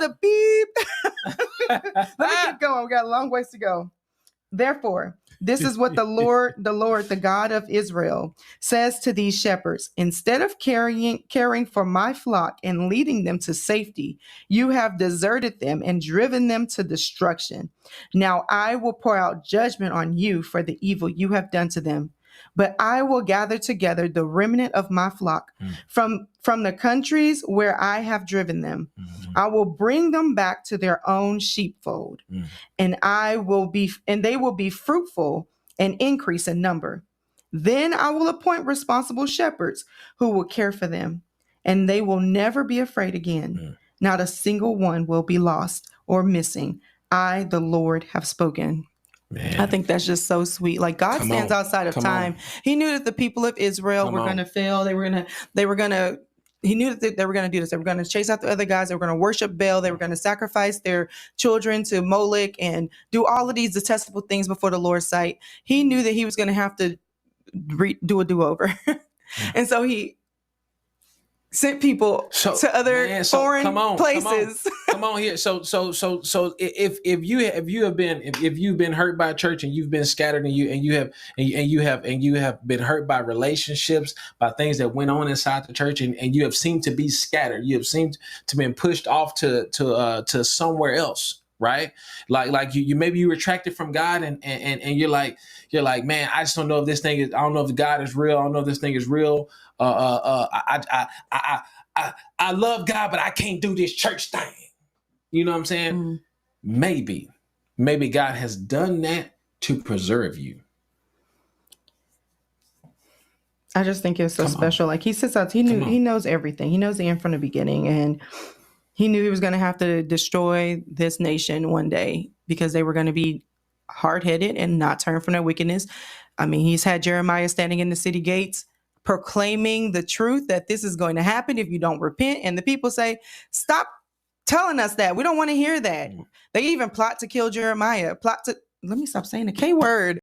the beep. Let me keep going. We got a long ways to go. Therefore, this is what the Lord, the God of Israel, says to these shepherds. Instead of caring for my flock and leading them to safety, you have deserted them and driven them to destruction. Now I will pour out judgment on you for the evil you have done to them. But I will gather together the remnant of my flock from the countries where I have driven them. I will bring them back to their own sheepfold, and they will be fruitful and increase in number. Then I will appoint responsible shepherds who will care for them, and they will never be afraid again. Not a single one will be lost or missing. I, the Lord, have spoken. Man. I think that's just so sweet. Like God stands outside of time. He knew that the people of Israel were going to fail. He knew that they were going to do this. They were going to chase out the other guys. They were going to worship Baal. They were going to sacrifice their children to Molech and do all of these detestable things before the Lord's sight. He knew that he was going to have to do a do-over. And so he sent people to other foreign places. Come on here. So if you've been hurt by church and you've been scattered and you have been hurt by relationships, by things that went on inside the church, and you have seemed to be scattered, you have seemed to been pushed off to somewhere else. Right? Like you maybe you retracted from God and you're like, man, I just don't know if this thing is, I don't know if God is real. I don't know if this thing is real. I love God, but I can't do this church thing. You know what I'm saying? Maybe God has done that to preserve you. I just think it's so special. Like he sits out, he knows everything. He knows the end from the beginning, and he knew he was going to have to destroy this nation one day because they were going to be hard-headed and not turn from their wickedness. I mean, he's had Jeremiah standing in the city gates proclaiming the truth that this is going to happen if you don't repent. And the people say, stop telling us that. We don't want to hear that. They even plot to kill Jeremiah, let me stop saying the K word.